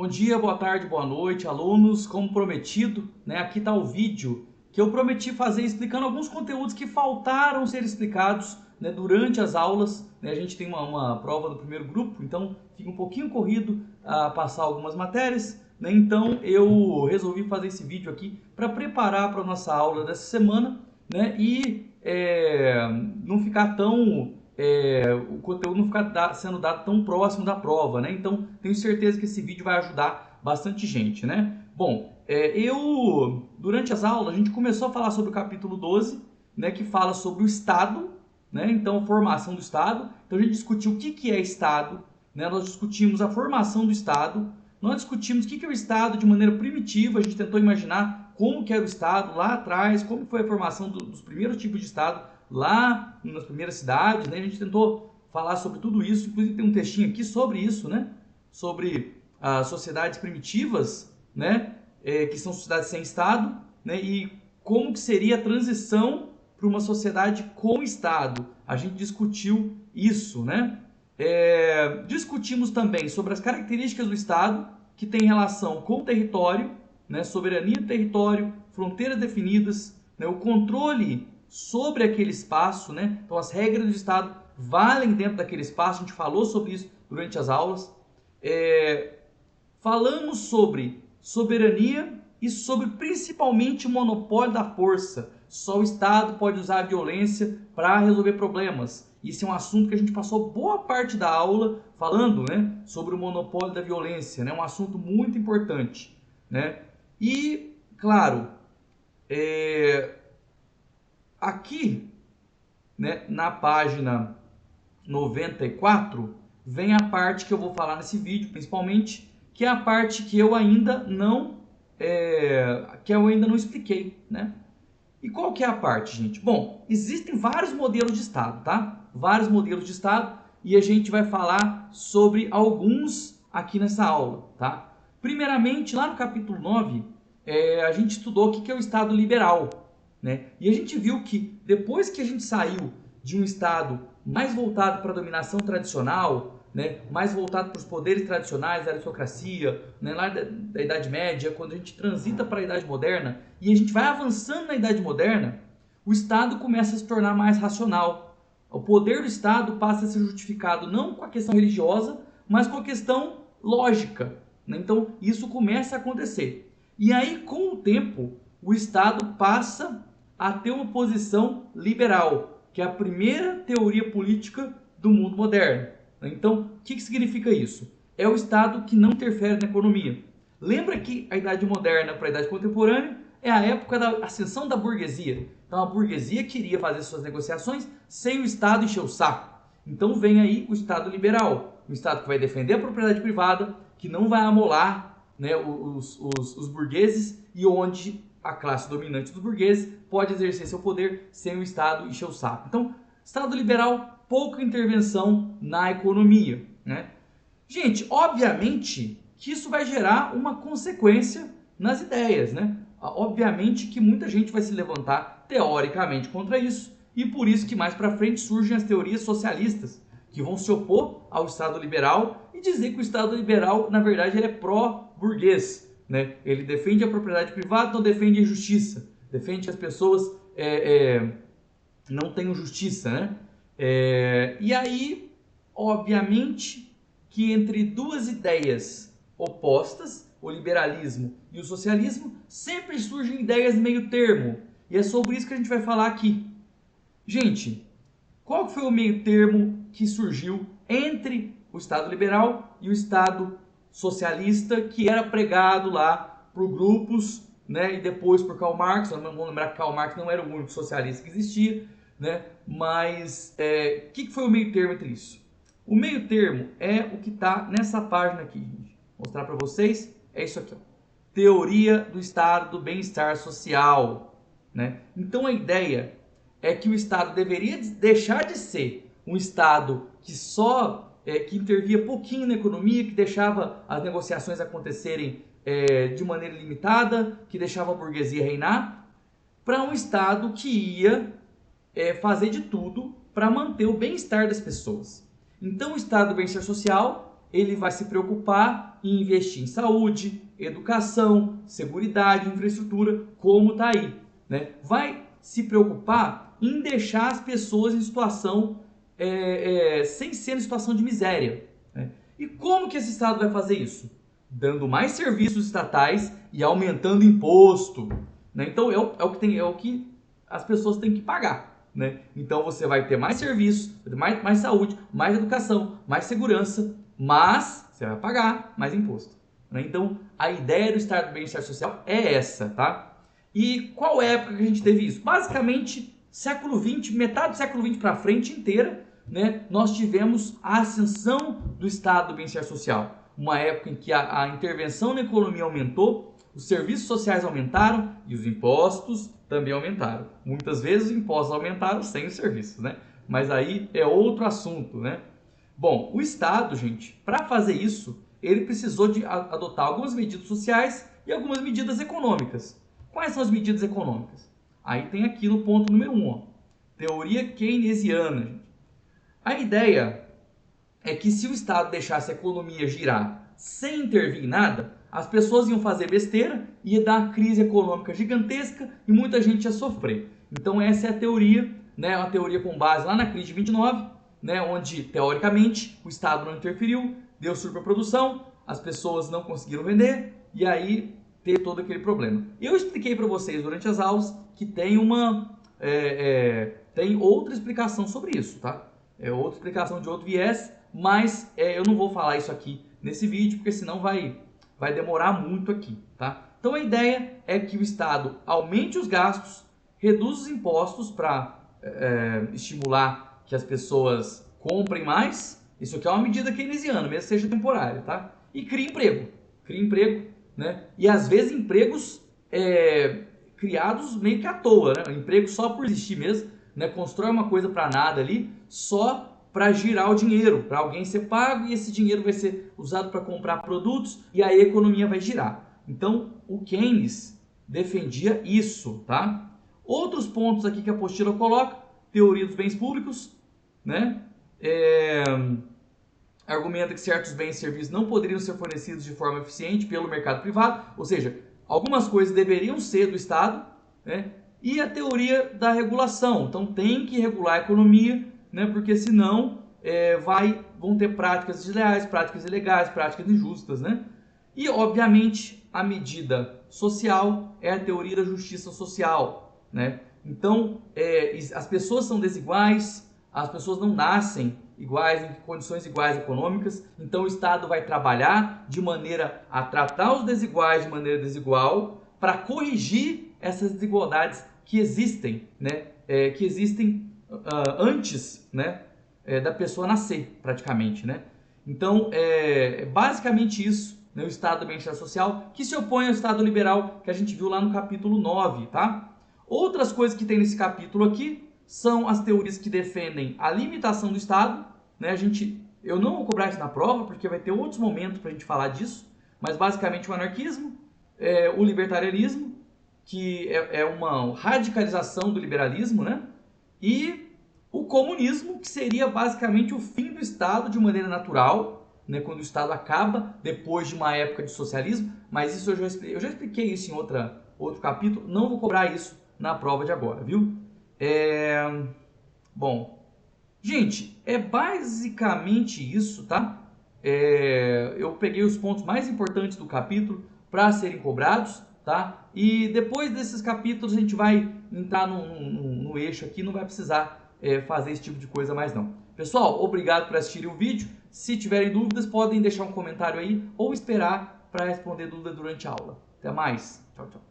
Bom dia, boa tarde, boa noite, alunos. Como prometido, aqui está o vídeo que eu prometi fazer explicando alguns conteúdos que faltaram ser explicados, durante as aulas. A gente tem uma prova do primeiro grupo, então fica um pouquinho corrido a passar algumas matérias. Então eu resolvi fazer esse vídeo aqui para preparar para a nossa aula dessa semana, e não ficar tão... o conteúdo não ficar sendo dado tão próximo da prova, Então, tenho certeza que esse vídeo vai ajudar bastante gente, Bom, durante as aulas, a gente começou a falar sobre o capítulo 12, que fala sobre o Estado, Então, a formação do Estado. Então, a gente discutiu o que é Estado, Nós discutimos a formação do Estado, nós discutimos o que é o Estado de maneira primitiva, a gente tentou imaginar como que era o Estado lá atrás, como foi a formação dos primeiros tipos de Estado, lá nas primeiras cidades, A gente tentou falar sobre tudo isso, inclusive tem um textinho aqui sobre isso, Sobre as sociedades primitivas, Que são sociedades sem Estado, E como que seria a transição para uma sociedade com Estado. A gente discutiu isso, Discutimos também sobre as características do Estado, que tem relação com o território, soberania do território, fronteiras definidas, o controle sobre aquele espaço, Então as regras do Estado valem dentro daquele espaço, a gente falou sobre isso durante as aulas. Falamos sobre soberania e sobre principalmente o monopólio da força. Só o Estado pode usar a violência para resolver problemas. Isso é um assunto que a gente passou boa parte da aula falando, sobre o monopólio da violência, um assunto muito importante, E, claro, aqui, na página 94, vem a parte que eu vou falar nesse vídeo, principalmente, que é a parte que eu ainda não expliquei, E qual que é a parte, gente? Bom, existem vários modelos de Estado, tá? Vários modelos de Estado, e a gente vai falar sobre alguns aqui nessa aula, tá? Primeiramente, lá no capítulo 9, a gente estudou o que é o Estado liberal, E a gente viu que depois que a gente saiu de um Estado mais voltado para a dominação tradicional, mais voltado para os poderes tradicionais da aristocracia, lá da Idade Média, quando a gente transita para a Idade Moderna e a gente vai avançando na Idade Moderna, o Estado começa a se tornar mais racional. O poder do Estado passa a ser justificado não com a questão religiosa, mas com a questão lógica. Então, isso começa a acontecer. E aí, com o tempo, o Estado passa a ter uma posição liberal, que é a primeira teoria política do mundo moderno. Então, o que significa isso? É o Estado que não interfere na economia. Lembra que a Idade Moderna para a Idade Contemporânea é a época da ascensão da burguesia. Então, a burguesia queria fazer suas negociações sem o Estado encher o saco. Então, vem aí o Estado liberal, um Estado que vai defender a propriedade privada, que não vai amolar os burgueses e onde a classe dominante dos burgueses pode exercer seu poder sem o Estado encher o saco. Então, Estado liberal, pouca intervenção na economia, Gente, obviamente que isso vai gerar uma consequência nas ideias, Obviamente que muita gente vai se levantar teoricamente contra isso e por isso que mais para frente surgem as teorias socialistas, que vão se opor ao Estado liberal e dizer que o Estado liberal, na verdade, ele é pró-burguês, Ele defende a propriedade privada, não defende a justiça, defende que as pessoas não tenham justiça, E aí, obviamente, que entre duas ideias opostas, o liberalismo e o socialismo, sempre surgem ideias meio termo. E é sobre isso que a gente vai falar aqui. Gente, qual foi o meio termo que surgiu entre o Estado liberal e o Estado socialista, que era pregado lá por grupos, e depois por Karl Marx? Vamos lembrar que Karl Marx não era o único socialista que existia, Mas o que foi o meio termo entre isso? O meio termo é o que está nessa página aqui, gente. Vou mostrar para vocês. É isso aqui, ó. Teoria do Estado do Bem-Estar Social, Então a ideia é que o Estado deveria deixar de ser um Estado que só que intervia pouquinho na economia, que deixava as negociações acontecerem de maneira limitada, que deixava a burguesia reinar, para um Estado que ia fazer de tudo para manter o bem-estar das pessoas. Então o Estado do Bem-Estar Social ele vai se preocupar em investir em saúde, educação, seguridade, infraestrutura, como está aí, né? Vai se preocupar em deixar as pessoas em situação, sem ser em situação de miséria, né? E como que esse Estado vai fazer isso? Dando mais serviços estatais e aumentando imposto, né? Então é o que as pessoas têm que pagar, né? Então você vai ter mais serviços, mais saúde, mais educação, mais segurança, mas você vai pagar mais imposto, né? Então a ideia do Estado do Bem-Estar Social é essa, tá? E qual época que a gente teve isso? Basicamente século XX, metade do século XX para frente inteira, né? Nós tivemos a ascensão do Estado do Bem-Estar Social. Uma época em que a intervenção na economia aumentou, os serviços sociais aumentaram e os impostos também aumentaram. Muitas vezes os impostos aumentaram sem os serviços, né? Mas aí é outro assunto, né? Bom, o Estado, gente, para fazer isso, ele precisou de adotar algumas medidas sociais e algumas medidas econômicas. Quais são as medidas econômicas? Aí tem aqui no ponto número 1, ó, teoria keynesiana, gente. A ideia é que se o Estado deixasse a economia girar sem intervir em nada, as pessoas iam fazer besteira, ia dar uma crise econômica gigantesca e muita gente ia sofrer. Então essa é a teoria, né, uma teoria com base lá na crise de 29, né, onde teoricamente o Estado não interferiu, deu superprodução, as pessoas não conseguiram vender e aí teve todo aquele problema. Eu expliquei para vocês durante as aulas que tem tem outra explicação sobre isso, tá? É outra explicação de outro viés, mas eu não vou falar isso aqui nesse vídeo, porque senão vai demorar muito aqui, tá? Então a ideia é que o Estado aumente os gastos, reduza os impostos para estimular que as pessoas comprem mais. Isso aqui é uma medida keynesiana, mesmo que seja temporária, tá? E cria emprego, né? E às vezes empregos criados meio que à toa, né? Emprego só por existir mesmo, né? Constrói uma coisa para nada ali, só para girar o dinheiro, para alguém ser pago e esse dinheiro vai ser usado para comprar produtos e aí a economia vai girar. Então, o Keynes defendia isso, tá? Outros pontos aqui que a apostila coloca: teoria dos bens públicos, né? Argumenta que certos bens e serviços não poderiam ser fornecidos de forma eficiente pelo mercado privado, ou seja, algumas coisas deveriam ser do Estado, né? E a teoria da regulação, então tem que regular a economia, né? Porque senão vão ter práticas desleais, práticas ilegais, práticas injustas, né? E obviamente a medida social é a teoria da justiça social, né? Então as pessoas são desiguais, as pessoas não nascem iguais, em condições iguais econômicas, então o Estado vai trabalhar de maneira a tratar os desiguais de maneira desigual para corrigir essas desigualdades que existem, né? Que existem antes, né, da pessoa nascer, praticamente, né? Então, basicamente isso, né, o Estado do Bem-Estar Social, que se opõe ao Estado liberal, que a gente viu lá no capítulo 9, tá? Outras coisas que tem nesse capítulo aqui são as teorias que defendem a limitação do Estado, né? Eu não vou cobrar isso na prova, porque vai ter outros momentos para a gente falar disso, mas basicamente o anarquismo, o libertarianismo, que é uma radicalização do liberalismo, né? E o comunismo, que seria basicamente o fim do Estado de maneira natural, né? Quando o Estado acaba, depois de uma época de socialismo, mas isso eu já expliquei isso em outro capítulo, não vou cobrar isso na prova de agora, viu? Bom, gente, é basicamente isso, tá? Eu peguei os pontos mais importantes do capítulo para serem cobrados, tá? E depois desses capítulos a gente vai entrar no eixo aqui, não vai precisar fazer esse tipo de coisa mais não. Pessoal, obrigado por assistirem o vídeo. Se tiverem dúvidas, podem deixar um comentário aí ou esperar para responder dúvida durante a aula. Até mais. Tchau, tchau.